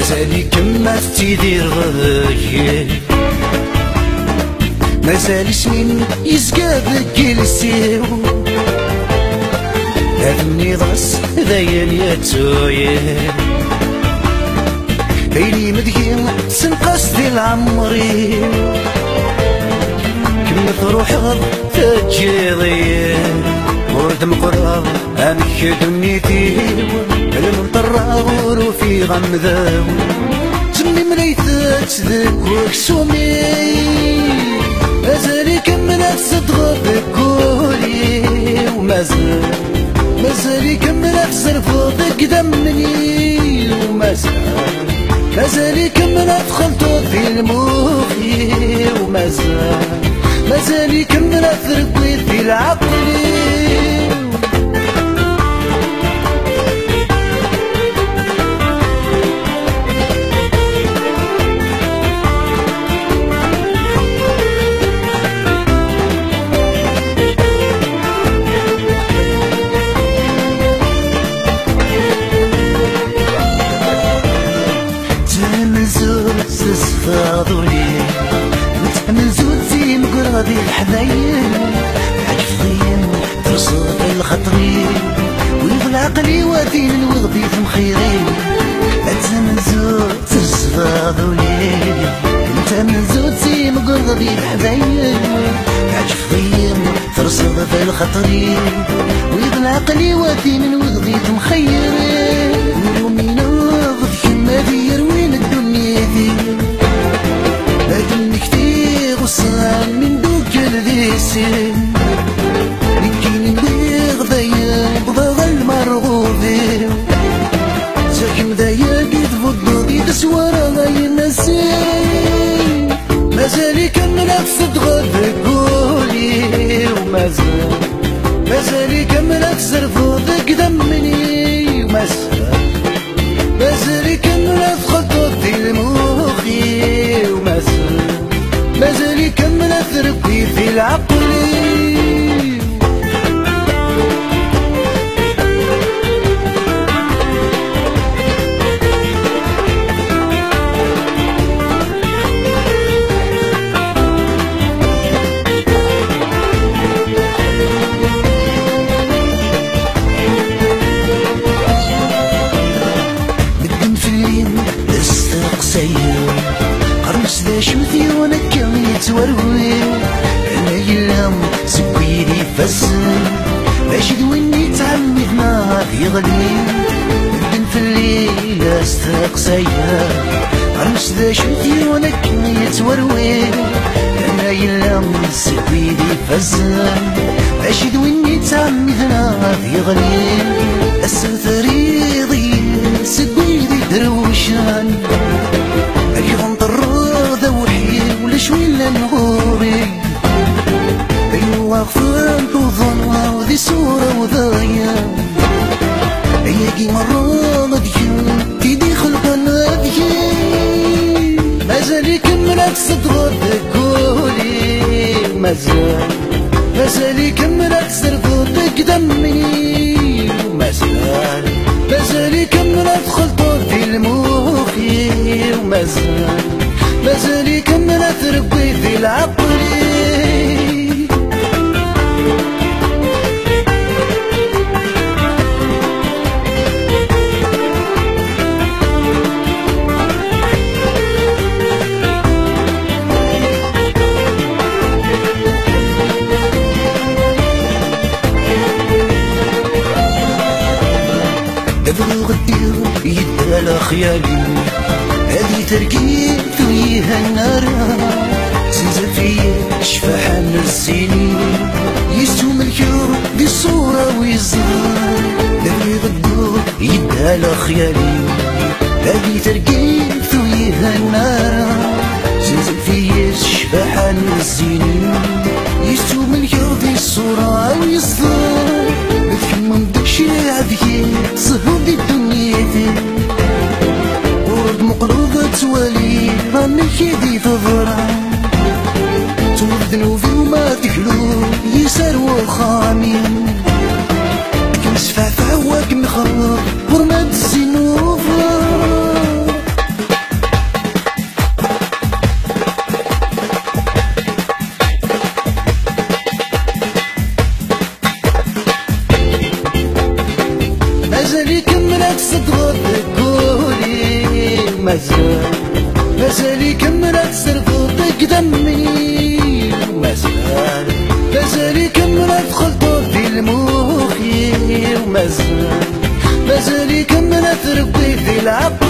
مازالي كما تيدير غير مازال سنين يزقى بكيلسيو هذني ضاس ذاين يتويه بيني مدقين سنقاس ديال عمري كما تروح غض تجيضي ورد مقرب امك دنيتي المطرغور وفي غمذاو تمي مريثات ذاك وكسومي مازال يكمل تصدق بكولي مازال يكمل تصرف قدامني مازال يكمل تخلطو في المخي مازال يكمل تربي في العقل فاضولي متحمل زوجتي مقراضي الحنين حجفين ترصد الخطري ويغلى عقلي وادين وغدي في مخيرين متحمل زوجتي فاضولي متحمل زوجتي مقراضي الحنين حجفين ترصد الخطري ويغلى عقلي وادين وغدي في مخيرين ويومين وغد كما دير وين الدنيا دي لكن كتير وصال من دوك الذيسين لكن بيغ ضيق ضغ المرغوبين ساكن ضيق يتفضل يتسوار غاي النسين مازال يكمل تصدق بقولي مازال يكمل تصرفو ضيق دمني مازال يكمل تخطط في المخي مازال يكمل تربي في العقل بدن في الليل استقصير قرمس ذا شوثي وانا كم يتوروي انا يلام سكويري فزن باش دويني تعمد ما يغلي بدن في الليل استقصير قرمس ذا شوثي وانا كم يتوروي انا يلام سكويري فزن باش دويني تعمد ما يغلي السثري ضيق سكويري دروشان اليوم ضرورة وحي ولا شوي لنغوري بين واقفين توظن وذي صورة وذايا اياكي مرة مديون تيدي خلقنا ديين مازال يكمل تصدق بقولي مازال يكمل تصرفو قدامي مازال يكمل تخلطو في المخي مازال يكمل تربي في العقل دبر غدير يدال خيالي هذي تركيت وياها النار زنزل فيا شفاحة السنين يسوم الكور دي الصورة ويزار دبر غدير يدال خيالي هذي تركيت وياها النار زنزل فيا شفاحة السنين يسوم الكور دي الصورة ويزار ثم مدكشي عذيك صهودي الدنيا دي ورد مقلوبة توالي راني كيدي تضرع تورد نوفي وما تحلو يسار وخامين كنسفع فعواك مخرب ورماد الزينوفا مازال كملت صرفوطك دمي مازال كملت خلطور في المخي ومازال كملت ربي في العقل